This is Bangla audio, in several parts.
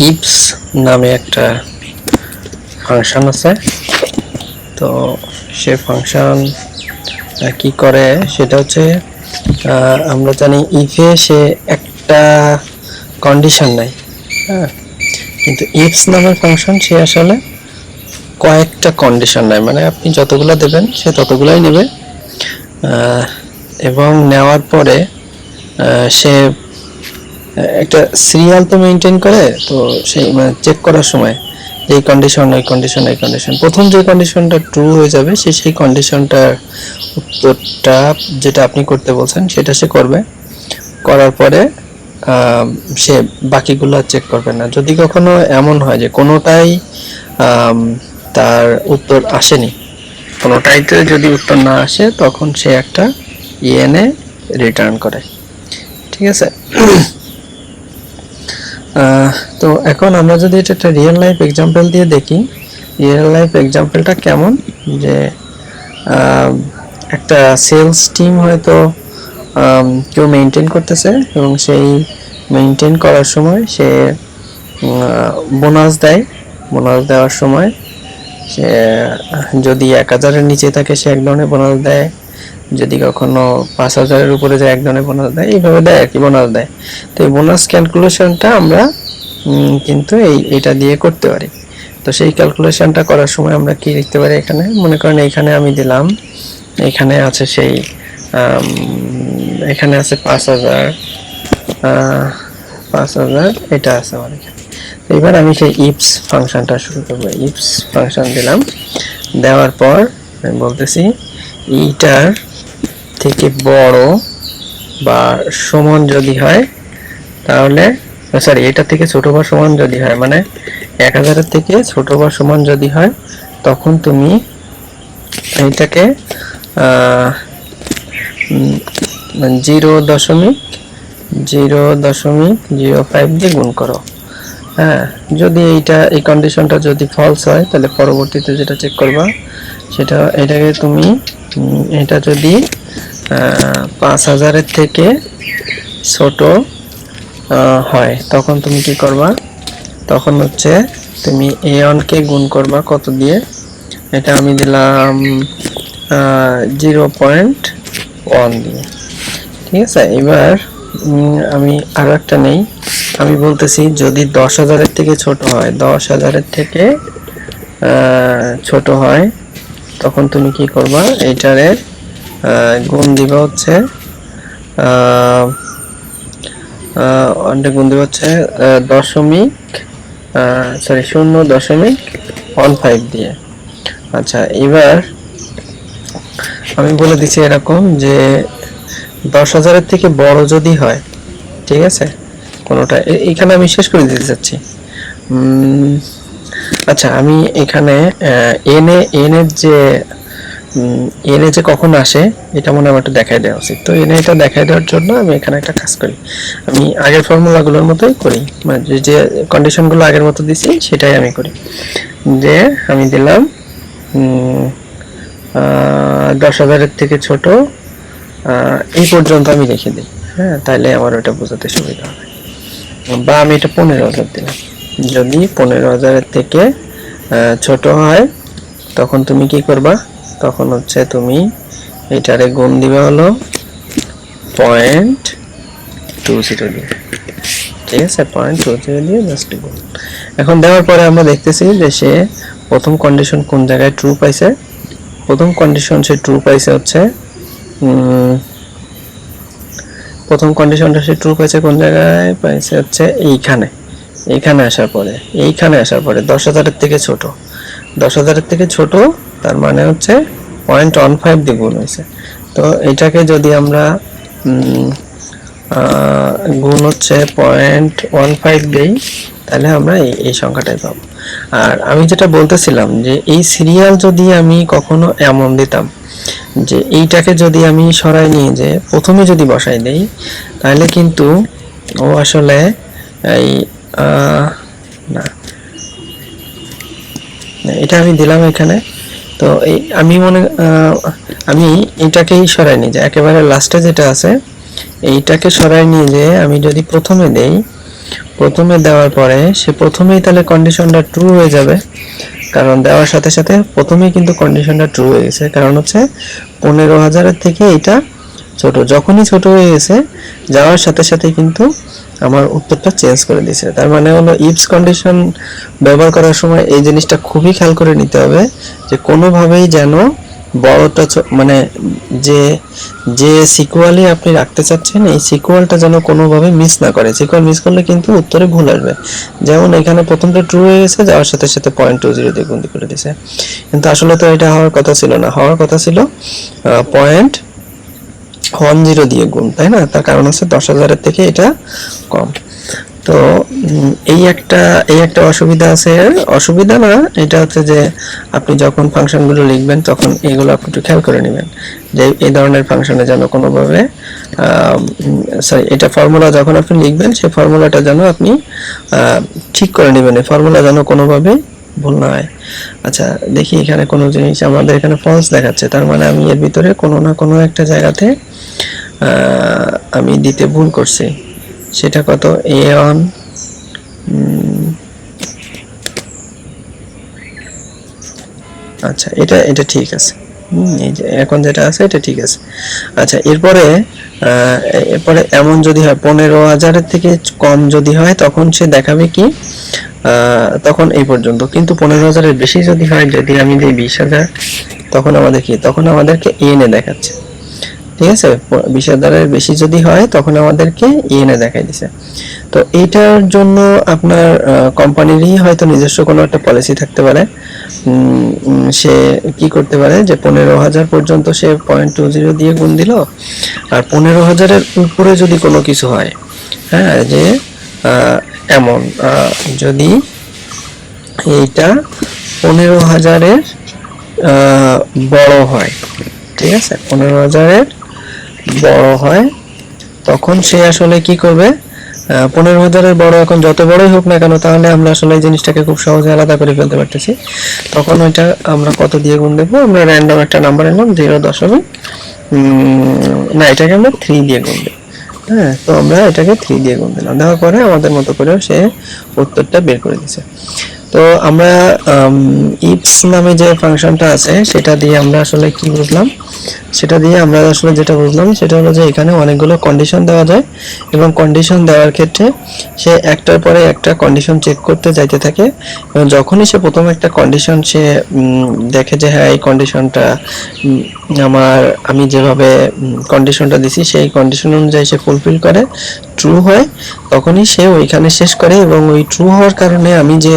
ইপস নামে একটা ফাংশন আছে। তো সে ফাংশন কি করে সেটা হচ্ছে আমরা জানি ইফে সে একটা কন্ডিশন নাই, হ্যাঁ, কিন্তু ইফস নামের ফাংশন সে আসলে কয়েকটা কন্ডিশন নেয়, মানে আপনি যতগুলো দেবেন সে ততগুলাই নেবে, এবং নেওয়ার পরে সে একটা সিরিয়াল তো মেনটেন করে। তো সেই চেক করার সময় এই কন্ডিশন এই কন্ডিশন এই কন্ডিশন, প্রথম যে কন্ডিশনটা ট্রু হয়ে যাবে সেই কন্ডিশনটার উত্তরটা যেটা আপনি করতে বলছেন সেটা সে করবে। করার পরে সে বাকিগুলো চেক করবে না। যদি কখনো এমন হয় যে কোনোটাই তার উত্তর আসেনি, কোনোটাইতে যদি উত্তর না আসে তখন সে একটা ইএনএ রিটার্ন করে। ঠিক আছে। তো এখন আমরা যদি এটা একটা রিয়েল লাইফ এক্সাম্পল দিয়ে দেখি, রিয়েল লাইফ এক্সাম্পলটা কেমন, যে একটা সেলস টিম হয়তো কেউ মেনটেন করতেছে এবং সেই মেনটেন করার সময় সে বোনাস দেয়। বোনাস দেওয়ার সময় সে যদি 1000-এর নিচে থাকে সে এক ধরনের বোনাস দেয়, যদি কখনো 5000-এর উপরে যায় এক ধরনের বোনাস দেয়, এইভাবে দেয় আর কি, বোনাস দেয়। তো এই বোনাস ক্যালকুলেশনটা আমরা কিন্তু এইটা দিয়ে করতে পারি। তো সেই ক্যালকুলেশনটা করার সময় আমরা কি লিখতে পারি, এখানে মনে করেন এইখানে আমি দিলাম, এখানে আছে সেই এখানে আছে 5000 এটা আছে আমার এখানে। এবার আমি সেই ইপস ফাংশনটা শুরু করব। ইপস ফাংশন দিলাম, দেওয়ার পর আমি বলতেছি এইটার থেকে বড় বা সমান যদি হয় তাহলে, সরি, এটা থেকে ছোট বা সমান যদি হয়, মানে 1000-এর থেকে ছোট বা সমান যদি হয় তখন তুমি এইটাকে 0.05 দিয়ে গুণ করো। হ্যাঁ, যদি এই কন্ডিশনটা যদি ফলস হয় তাহলে পরবর্তীতে যেটা চেক করবা সেটা এটাকে তুমি এটা যদি 5000-এর থেকে ছোট হয় তখন তুমি কি করবা, তখন হচ্ছে তুমি a1 কে গুণ করবা কত দিয়ে, এটা আমি দিলাম 0.1 দিয়ে। ঠিক আছে। এবার আমি আরো একটা নেই, আমি বলতেছি যদি 10,000-এর থেকে ছোট হয়, 10,000-এর থেকে ছোট হয় তখন তুমি কি করবা, এইটারে গুণ দিবা হচ্ছে গুণ দিবা হচ্ছে 0.15 দিয়ে। আচ্ছা, এবার আমি বলে দিচ্ছি এরকম যে 10,000-এর থেকে বড় যদি হয়, ঠিক আছে, কোনোটা এখানে আমি শেষ করে দিতে চাচ্ছি। আচ্ছা, আমি এখানে এনের যে কখন আসে এটা মনে আমার একটু দেখাই দেওয়া উচিত। তো এটা দেখাই দেওয়ার জন্য আমি এখানে একটা কাজ করি, আমি আগের ফর্মুলাগুলোর মতোই করি, মানে যে কন্ডিশনগুলো আগের মতো দিছি সেটাই আমি করি। যে আমি দিলাম 10,000-এর থেকে ছোট এই পর্যন্ত আমি রেখে দিই। হ্যাঁ, তাহলে আমার ওটা বোঝাতে সুবিধা হবে। বা আমি এটা 15,000 দিলাম, যদি 15,000-এর থেকে ছোট হয় তখন তুমি কি করবা, তখন হচ্ছে তুমি এটারে গুণ দিবা হলো 0.20 দিয়ে। ঠিক আছে, 0.20 দিয়ে জাস্ট গুণ। এখন দেওয়ার পরে আমরা দেখতেছি যে সে প্রথম কন্ডিশন কোন জায়গায় ট্রু পাইছে। প্রথম কন্ডিশন সে ট্রু পাইছে হচ্ছে প্রথম কন্ডিশনটা সে ট্রু পাইছে কোন জায়গায় পাইছে, হচ্ছে এইখানে আসার পরে 10,000-এর থেকে ছোট, 10,000-এর থেকে ছোট, তার মানে হচ্ছে 0.15 দিয়ে গুণ হয়েছে। তো এটাকে যদি আমরা গুণ হচ্ছে 0.15 দেই তাহলে আমরা এই সংখ্যাটাই পাবো। আর আমি যেটা বলতেছিলাম যে এই সিরিয়াল যদি আমি কখনো এমন দিতাম যে এইটাকে যদি আমি সরাই নিয়ে যে প্রথমে যদি বসাই দেই তাহলে কিন্তু ও আসলে এই না, এটা আমি দিলাম এখানে। তো এই আমি এইটাকেই সরাই নিয়ে যে একেবারে লাস্টে যেটা আছে এইটাকে সরাই নিয়ে যে আমি যদি প্রথমে দেই প্রথমে দেওয়ার পরে সে প্রথমেই তাহলে কন্ডিশনটা ট্রু হয়ে যাবে, কারণ দেওয়ার সাথে সাথে প্রথমেই কিন্তু কন্ডিশনটা ট্রু হয়ে গেছে, কারণ হচ্ছে 15,000-এর থেকে এটা ছোট। যখনই ছোট হয়ে গেছে যাওয়ার সাথে সাথে কিন্তু আমার উত্তরটা চেঞ্জ করে দিয়েছে। তার মানে হলো ইফস কন্ডিশন ব্যবহার করার সময় এই জিনিসটা খুবই খেয়াল করে নিতে হবে যে কোনোভাবেই যেন বড়টা মানে যে যে সিকুয়ালি আপনি রাখতে চাচ্ছেন এই সিকুয়ালটা যেন কোনোভাবে মিস না করে। সিকুয়াল মিস করলে কিন্তু উত্তরে ভুল আসবে। যেমন এখানে প্রথমটা ট্রু হয়ে গেছে, যাওয়ার সাথে সাথে 0.20 দিয়ে গুণ করে দিয়েছে, কিন্তু আসলে তো এটা হওয়ার কথা ছিল না। হওয়ার কথা ছিল 0.10 দিয়ে গুণ, তাই না? তার কারণ হচ্ছে 10,000-এর থেকে এটা কম। তো এই একটা অসুবিধা আছে। অসুবিধা না, এটা হচ্ছে যে আপনি যখন ফাংশনগুলো লিখবেন তখন এগুলো আপনি একটু খেয়াল করে নেবেন যে এই ধরনের ফাংশনে যেন কোনোভাবে সরি এটা ফর্মুলা যখন আপনি লিখবেন সেই ফর্মুলাটা যেন আপনি ঠিক করে নেবেন, এই ফর্মুলা যেন কোনোভাবে ভুল না হয়। আচ্ছা দেখি এখানে কোনো জিনিস আমাদের এখানে ফলস দেখাচ্ছে, তার মানে আমি এর ভিতরে কোনো না কোনো একটা জায়গাতে আমি দিতে ভুল করছি। সেটা কত? a1 আচ্ছা এটা ঠিক আছে, এই যে এখন যেটা আছে এটা ঠিক আছে। আচ্ছা এরপরে এমন যদি হয় 15,000-এর থেকে কম যদি হয় তখন সে দেখাবে কি তখন এই পর্যন্ত, কিন্তু 15,000-এর বেশি যদি হয়, যদি আমি দিই 20,000, তখন আমাদের কি, তখন আমাদেরকে এন এ দেখাচ্ছে। ঠিক আছে, 20,000-এর বেশি যদি হয় তখন আমাদেরকে এন এ দেখাই দিছে। তো এইটার জন্য আপনার কোম্পানিরই হয়তো নিজস্ব কোনো একটা পলিসি থাকতে পারে। সে কি করতে পারে যে 15,000 পর্যন্ত সে 0.20 দিয়ে গুণ দিল, আর 15,000-এর উপরে যদি কোনো কিছু হয়, হ্যাঁ, যে এমন যদি এইটা 15,000-এর বড় হয়, ঠিক আছে, 15,000-এর বড় হয়, তখন সে আসলে কি করবে, 15,000-এর বড় এখন যত বড়ই হোক না কেন, তাহলে আমরা আসলে এই জিনিসটাকে খুব সহজে আলাদা করে ফেলতে পারতেছি। তখন ওইটা আমরা কত দিয়ে গুণ দেবো, আমরা র্যান্ডম একটা নাম্বার নিলাম 0., না এটাকে আমরা 3 দিয়ে গুণ দেব। হ্যাঁ, তো আমরা এটাকে 3 দিয়ে গুণ দিলাম, দেওয়ার পরে আমাদের মতো করে সে উত্তরটা বের করে দিয়েছে। তো আমরা ইফস নামে যে ফাংশনটা আছে সেটা দিয়ে আমরা আসলে কি বুঝলাম, সেটা দিয়ে আমরা আসলে যেটা বুঝলাম সেটা হলো যে এখানে অনেকগুলো কন্ডিশন দেওয়া যায় এবং কন্ডিশন দেওয়ার ক্ষেত্রে সে একটার পরে একটা কন্ডিশন চেক করতে যাইতে থাকে, এবং যখনই সে প্রথম একটা কন্ডিশন সে দেখে যে হ্যাঁ এই কন্ডিশনটা আমি যেভাবে কন্ডিশনটা দিছি সেই কন্ডিশন অনুযায়ী সে ফুলফিল করে, ট্রু হয়, তখনই সে ওইখানে শেষ করে, এবং ওই ট্রু হওয়ার কারণে আমি যে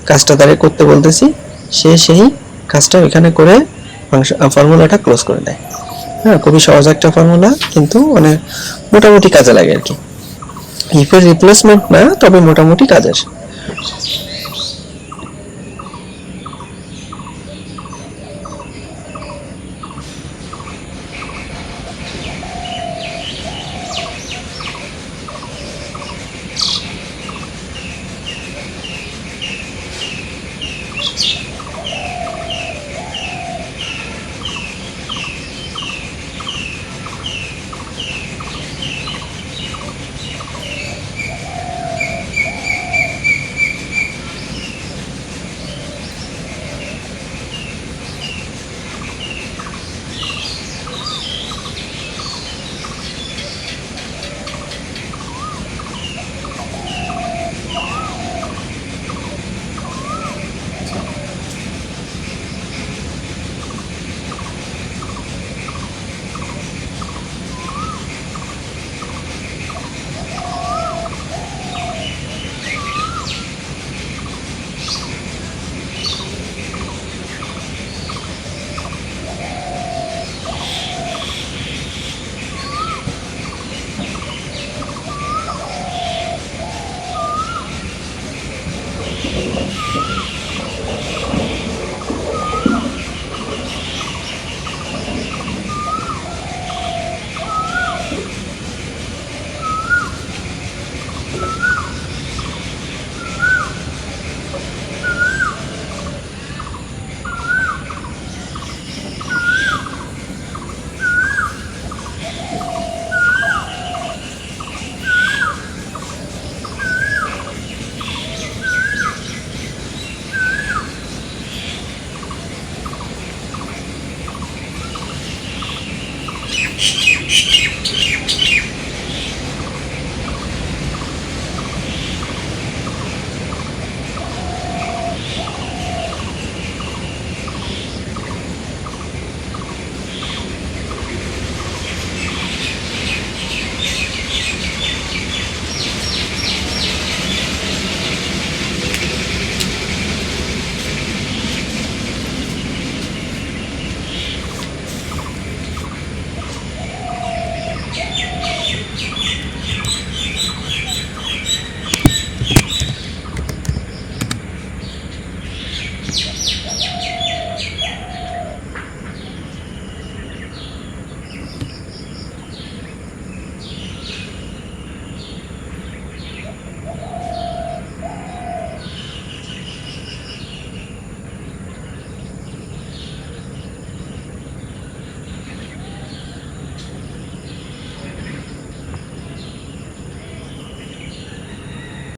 কাজটা তারে করতে বলতেছি সে সেই কাজটা ওইখানে করে ফর্মুলাটা ক্লোজ করে দেয়। হ্যাঁ, খুবই সহজ একটা ফর্মুলা, কিন্তু মানে মোটামুটি কাজে লাগে আর কি। ইফের রিপ্লেসমেন্ট না, তবে মোটামুটি কাজের।